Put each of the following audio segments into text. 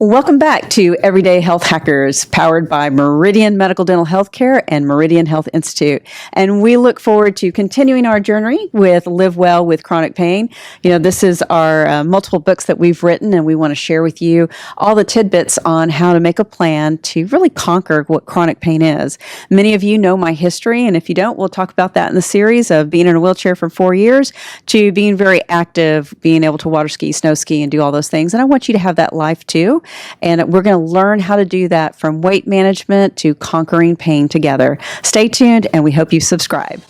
Welcome back to Everyday Health Hackers, powered by Meridian Medical Dental Healthcare and Meridian Health Institute. And we look forward to continuing our journey with Live Well with Chronic Pain. This is our multiple books that we've written, and we want to share with you all the tidbits on how to make a plan to really conquer what chronic pain is. Many of you know my history, and if you don't, we'll talk about that in the series of being in a wheelchair for 4 years to being very active, being able to water ski, snow ski, and do all those things. And I want you to have that life too. And we're going to learn how to do that from weight management to conquering pain together. Stay tuned, and we hope you subscribe.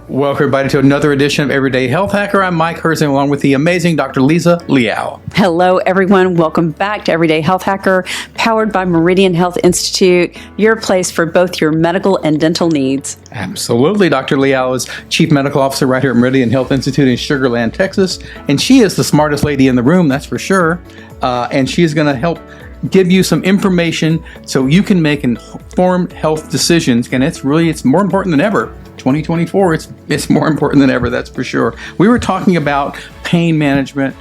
Welcome, everybody, to another edition of Everyday Health Hacker. I'm Mike Herzing, along with the amazing Dr. Liza Leal. Hello, everyone. Welcome back to Everyday Health Hacker, powered by Meridian Health Institute, your place for both your medical and dental needs. Absolutely. Dr. Leal is Chief Medical Officer right here at Meridian Health Institute in Sugar Land, Texas. And she is the smartest lady in the room, that's for sure. And she is going to help give you some information so you can make informed health decisions. And it's more important than ever. 2024, it's more important than ever, that's for sure. We were talking about pain management,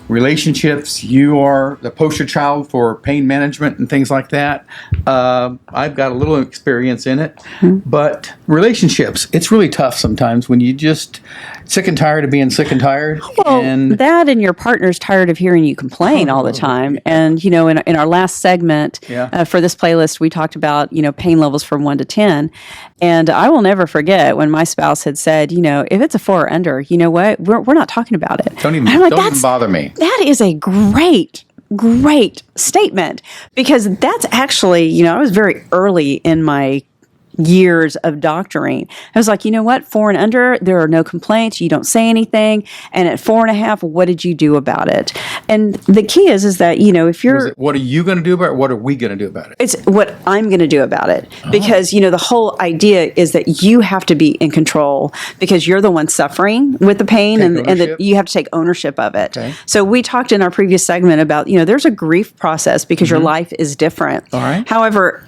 relationships. You are the poster child for pain management and things like that. I've got a little experience in it, but relationships, it's really tough sometimes when you just sick and tired of being sick and tired. Well, that and your partner's tired of hearing you complain all the time. And, in our last segment for this playlist, we talked about, pain levels from 1 to 10. And I will never forget when my spouse had said, if it's a 4 or under, you know what, we're not talking about it. Don't even bother me. That is a great statement, because that's actually, I was very early in my years of doctoring. I was like, you know what, 4 and under, there are no complaints. You don't say anything. And at 4.5, what did you do about it? And the key is that, if you're... what are you going to do about it? What are we going to do about it? It's what I'm going to do about it. Because, the whole idea is that you have to be in control because you're the one suffering with the pain and that you have to take ownership of it. Okay. So we talked in our previous segment about, there's a grief process because your life is different. All right. However,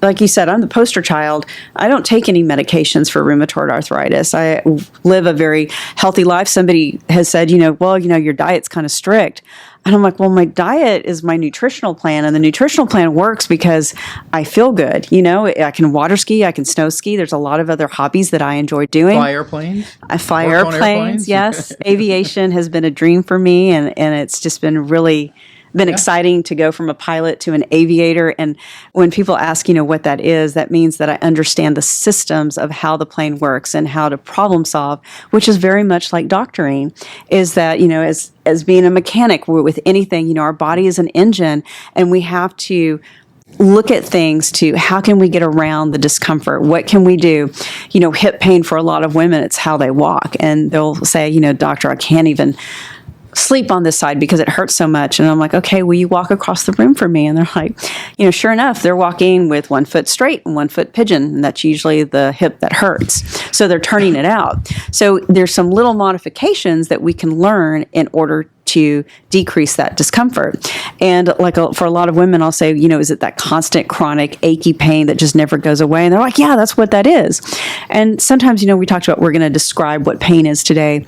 like you said, I'm the poster child. I don't take any medications for rheumatoid arthritis. I live a very healthy life. Somebody has said, your diet's kind of strict. And I'm like, well, my diet is my nutritional plan, and the nutritional plan works because I feel good. I can water ski, I can snow ski. There's a lot of other hobbies that I enjoy doing. Fly airplanes? I fly airplanes, yes. Aviation has been a dream for me, and it's just been really... exciting to go from a pilot to an aviator. And when people ask, what that is, that means that I understand the systems of how the plane works and how to problem solve, which is very much like doctoring, is that, as being a mechanic with anything, our body is an engine, and we have to look at things to how can we get around the discomfort? What can we do? Hip pain for a lot of women, it's how they walk. And they'll say, doctor, I can't even sleep on this side because it hurts so much. And I'm like, okay, will you walk across the room for me? And they're like, sure enough, they're walking with 1 foot straight and 1 foot pigeon. And that's usually the hip that hurts. So they're turning it out. So there's some little modifications that we can learn in order to decrease that discomfort. And for a lot of women, I'll say, is it that constant chronic achy pain that just never goes away? And they're like, yeah, that's what that is. And sometimes, we talked about, we're going to describe what pain is today.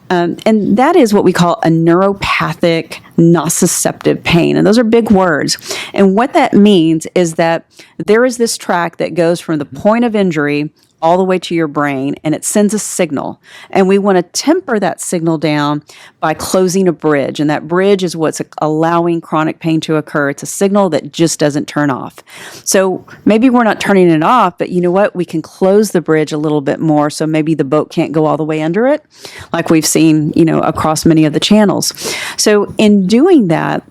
And that is what we call a neuropathic nociceptive pain. And those are big words. And what that means is that there is this track that goes from the point of injury all the way to your brain, and it sends a signal. And we want to temper that signal down by closing a bridge. And that bridge is what's allowing chronic pain to occur. It's a signal that just doesn't turn off. So maybe we're not turning it off, but you know what? We can close the bridge a little bit more, so maybe the boat can't go all the way under it, like we've seen, across many of the channels. So in doing that,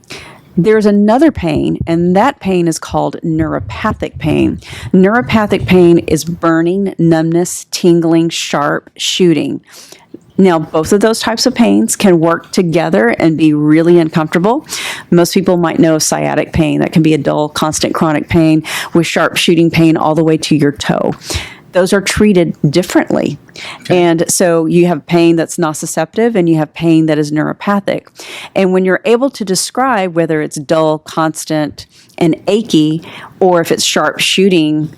there's another pain, and that pain is called neuropathic pain. Neuropathic pain is burning, numbness, tingling, sharp, shooting. Now, both of those types of pains can work together and be really uncomfortable. Most people might know of sciatic pain. That can be a dull, constant chronic pain with sharp shooting pain all the way to your toe. those are treated differently. Okay. And so you have pain that's nociceptive and you have pain that is neuropathic. And when you're able to describe whether it's dull, constant, and achy, or if it's sharp shooting,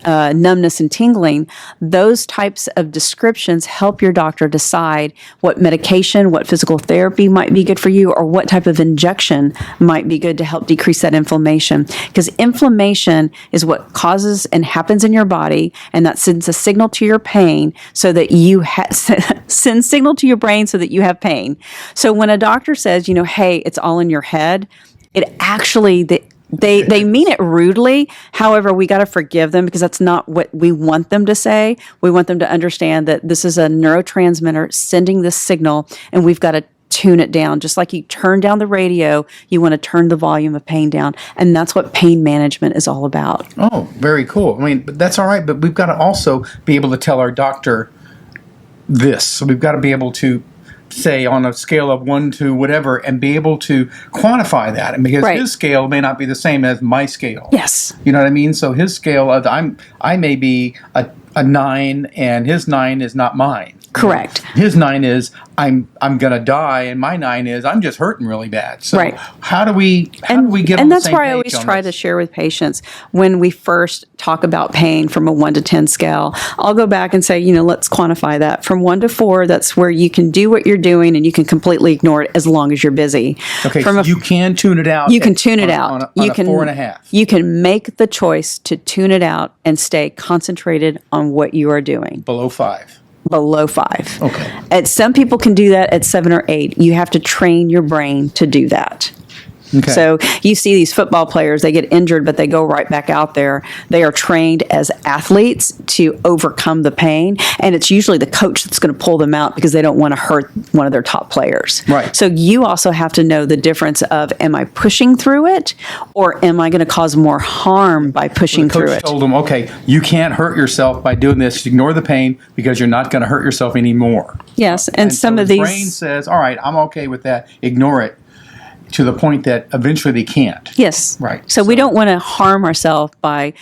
numbness and tingling, those types of descriptions help your doctor decide what medication, what physical therapy might be good for you, or what type of injection might be good to help decrease that inflammation. Because inflammation is what causes and happens in your body, and that sends a signal to your pain so that you sends signal to your brain so that you have pain. So when a doctor says, hey, it's all in your head, it actually, They mean it rudely. However, we got to forgive them because that's not what we want them to say. We want them to understand that this is a neurotransmitter sending this signal, and we've got to tune it down. Just like you turn down the radio, you want to turn the volume of pain down. And that's what pain management is all about. Oh, very cool. But that's all right. But we've got to also be able to tell our doctor this. So we've got to be able to say on a scale of 1 to whatever and be able to quantify that. And because his scale may not be the same as my scale. Yes. You know what I mean? So his scale of I may be a 9 and his 9 is not mine. Correct. His 9 is I'm gonna die, and my 9 is I'm just hurting really bad. So how do we get on the same page? And that's why I always try to share with patients when we first talk about pain from a 1 to 10 scale. I'll go back and say, let's quantify that from 1 to 4. That's where you can do what you're doing and you can completely ignore it as long as you're busy. Okay, so you can tune it out. You can tune it out. On a 4.5. You can make the choice to tune it out and stay concentrated on what you are doing. Below 5. Below 5. Okay. Some people can do that at 7 or 8. You have to train your brain to do that. Okay. So you see these football players, they get injured, but they go right back out there. They are trained as athletes to overcome the pain, and it's usually the coach that's going to pull them out because they don't want to hurt one of their top players. Right. So you also have to know the difference of, am I pushing through it, or am I going to cause more harm by pushing through it? The coach told them, okay, you can't hurt yourself by doing this. Ignore the pain because you're not going to hurt yourself anymore. Yes, and some so of the these... brain says, all right, I'm okay with that. Ignore it. To the point that eventually they can't. Yes. Right. So we don't want to harm ourselves by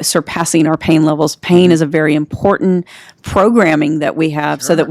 surpassing our pain levels. Pain is a very important programming that we have so that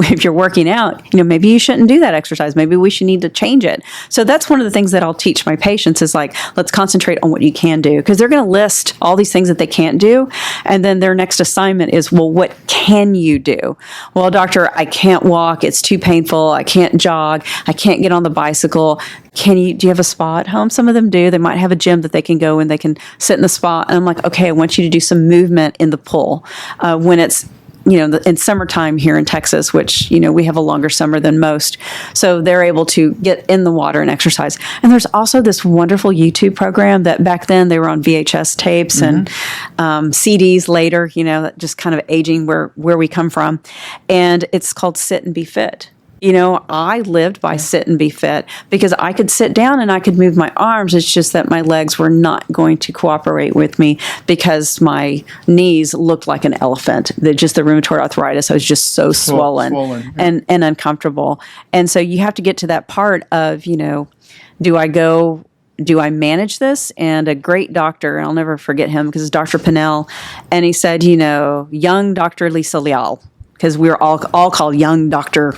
if you're working out, maybe you shouldn't do that exercise. Maybe we should need to change it. So that's one of the things that I'll teach my patients is let's concentrate on what you can do, because they're going to list all these things that they can't do. And then their next assignment is, well, what can you do? Well, doctor, I can't walk. It's too painful. I can't jog. I can't get on the bicycle. Do you have a spa at home? Some of them do. They might have a gym that they can go and they can sit in the spa. And I'm like, okay, I want you to do some movement in the pool. When it's, in summertime here in Texas, which, we have a longer summer than most. So they're able to get in the water and exercise. And there's also this wonderful YouTube program that back then they were on VHS tapes and CDs later, just kind of aging where we come from. And it's called Sit and Be Fit. I lived by sit and be fit because I could sit down and I could move my arms. It's just that my legs were not going to cooperate with me because my knees looked like an elephant. The rheumatoid arthritis, I was just so swollen. And uncomfortable. And so you have to get to that part of, do I manage this? And a great doctor, I'll never forget him because it's Dr. Pinnell, and he said, young Dr. Liza Leal, because we're all called young doctor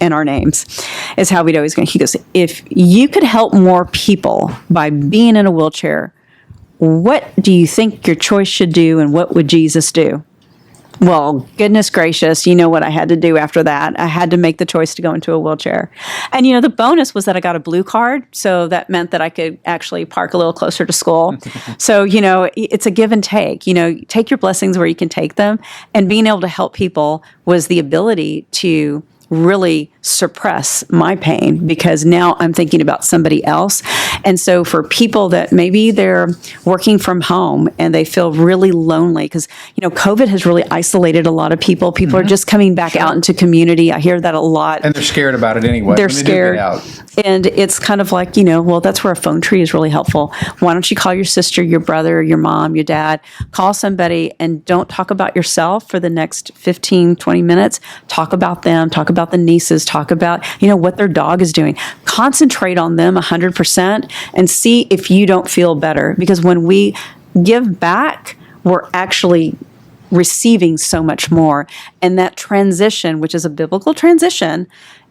in our names, is how we'd always go. He goes, if you could help more people by being in a wheelchair, what do you think your choice should do, and what would Jesus do? Well, goodness gracious, you know what I had to do after that? I had to make the choice to go into a wheelchair. And, the bonus was that I got a blue card, so that meant that I could actually park a little closer to school. So, it's a give and take. Take your blessings where you can take them. And being able to help people was the ability to really suppress my pain, because now I'm thinking about somebody else. And so for people that maybe they're working from home and they feel really lonely, because, COVID has really isolated a lot of people. People are just coming back out into community. I hear that a lot. And they're scared about it anyway. They're scared. And it's kind of like, well, that's where a phone tree is really helpful. Why don't you call your sister, your brother, your mom, your dad, call somebody, and don't talk about yourself for the next 15, 20 minutes. Talk about them, talk about the nieces, talk about, what their dog is doing. Concentrate on them 100% and see if you don't feel better. Because when we give back, we're actually receiving so much more. And that transition, which is a biblical transition,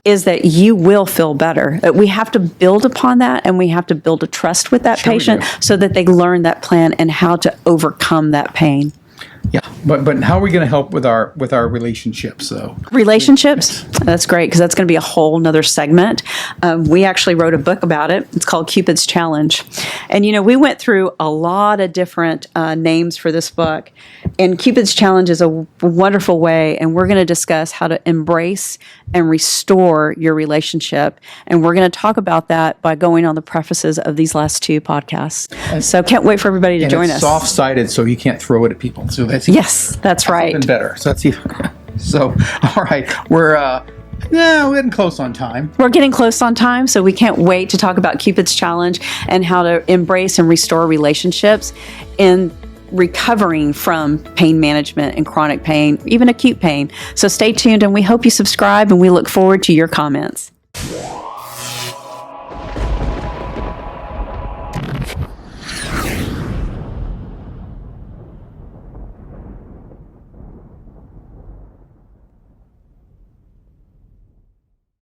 is that you will feel better. We have to build upon that, and we have to build a trust with that patient so that they learn that plan and how to overcome that pain. Yeah, but how are we going to help with our relationships, though? Relationships? That's great, because that's going to be a whole nother segment. We actually wrote a book about it. It's called Cupid's Challenge. And, we went through a lot of different names for this book. And Cupid's Challenge is a wonderful way, and we're going to discuss how to embrace and restore your relationship. And we're going to talk about that by going on the prefaces of these last 2 podcasts. So can't wait for everybody to join us. Soft-sided, so you can't throw it at people. So that's right. Even better. So that's even. So all right, we're getting close on time. We're getting close on time, so we can't wait to talk about Cupid's Challenge and how to embrace and restore relationships in recovering from pain management and chronic pain, even acute pain. So stay tuned, and we hope you subscribe, and we look forward to your comments.